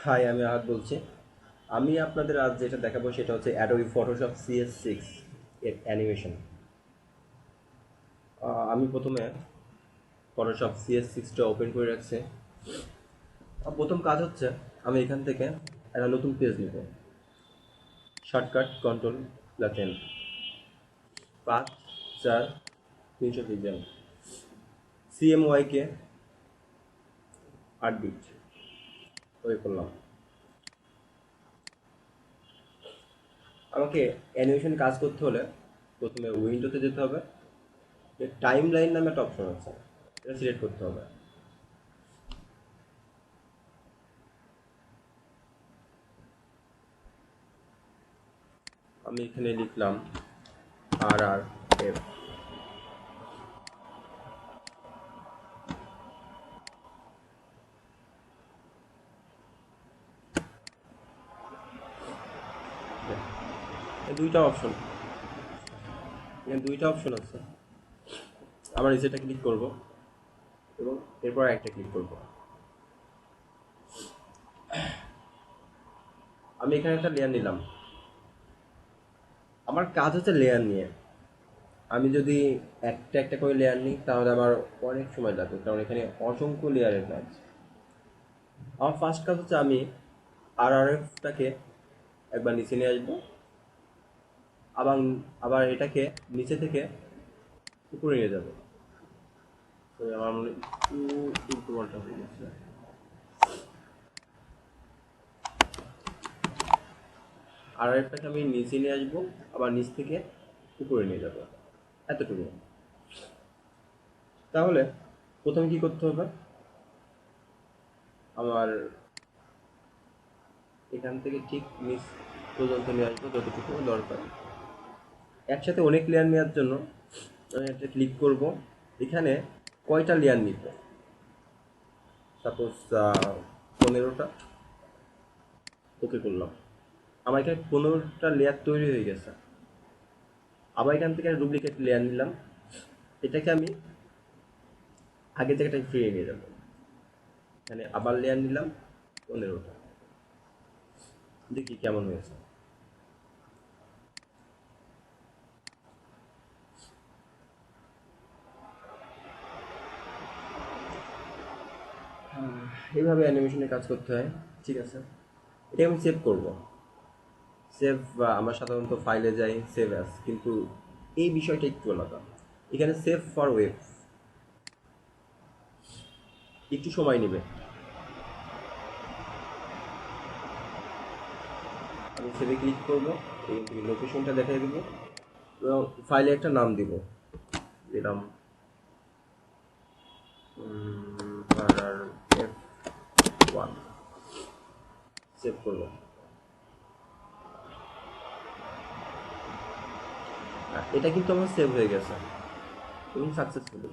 High, আমি আহাদ বলছি। আমি আপনাদের আজ যেটা দেখাবো সেটা হচ্ছে অ্যাডোবি ফটোশপ CS6 এর অ্যানিমেশন। আমি প্রথমে ফটোশপ CS6টা ওপেন করে রাখছি। প্রথম কাজ হচ্ছে আমি এখান থেকে একটা নতুন পেজ নিব। Shortcut Ctrl+N, 5 4 300 pixel, CMYK 8 bit ওই করলাম। আমাকে অ্যানিমেশন কাজ করতে হলে প্রথমে উইন্ডোতে যেতে হবে। টাইম লাইন নামে একটা অপশন আছে, এটা সিলেক্ট করতে হবে। আমি এখানে লিখলাম RRF। দুইটা অপশন, এখানে দুইটা অপশন আছে। আমরা নিচেটা ক্লিক করব এবং এরপর একটা ক্লিক করব। আমি এখানে একটা লেয়ার নিলাম। আমার কাজ হচ্ছে লেয়ার নিয়ে। আমি যদি একটা একটা করে লেয়ার নিই তাহলে আমার অনেক সময় লাগবে, কারণ এখানে অসংখ্য লেয়ারের কাজ। আমার ফার্স্ট কাজ হচ্ছে আমি RRFটাকে একবার নিচে নিয়ে আসবো, আবার আবার এটাকে নিচে থেকে উপরে নিয়ে যাবো। তো আমার মনে হয় একটু উল্টো পাল্টা হয়ে গেছে। RRFটাকে আমি নিচে নিয়ে আসবো, আবার নিচ থেকে উপরে নিয়ে যাবো, এতটুকু। তাহলে প্রথমে কি করতে হবে, আমার এখান থেকে ঠিক নিচ পর্যন্ত নিয়ে আসবো যতটুকু দরকার। একসাথে অনেক লেয়ার নেওয়ার জন্য আমি একটা ক্লিক করব। এখানে কয়টা লেয়ার নিব, সাপোজ 15টা। ওকে করলাম। আমার এখানে 15টা লেয়ার তৈরি হয়ে গেছে। আবার এখান থেকে ডুপ্লিকেট লেয়ার নিলাম, এটাকে আমি আগে থেকে ফিরিয়ে নিয়ে যাবো। এখানে আবার লেয়ার নিলাম 15টা, দেখি কেমন হয়েছে। এইভাবে অ্যানিমেশনে কাজ করতে হয়। ঠিক আছে, এটা আমি সেভ করব। সেভ, আমরা সাধারণত ফাইলে যাই সেভ অ্যাস, কিন্তু এই বিষয়টা একটু আলাদা। এখানে সেভ ফর ওয়েব একটু সময় নেবে। আমি সেভে ক্লিক করব, এই লোকেশনটা দেখাই দেবো এবং ফাইলে একটা নাম দিব। দিলাম RRF1। সেভ করব। এটা কিন্তু আমার সেভ হয়ে গেছে এবং সাকসেসফুলি।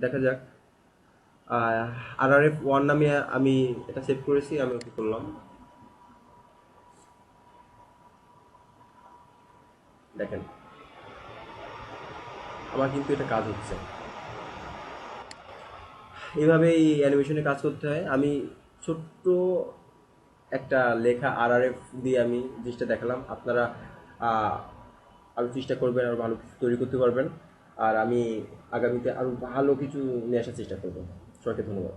দেখা যাক। RRF1 নামে আমি এটা সেভ করেছি, আমি ওকে করলাম। দেখেন, আমার কিন্তু এটা কাজ হচ্ছে। এইভাবে এই অ্যানিমেশনে কাজ করতে হয়। আমি ছোট্ট একটা লেখা RRF দিয়ে আমি জিনিসটা দেখালাম। আপনারা আহ, আরও চেষ্টা করবেন, আরও ভালো কিছু তৈরি করতে পারবেন। আর আমি আগামীতে আরও ভালো কিছু নিয়ে আসার চেষ্টা করবো। সবাইকে ধন্যবাদ।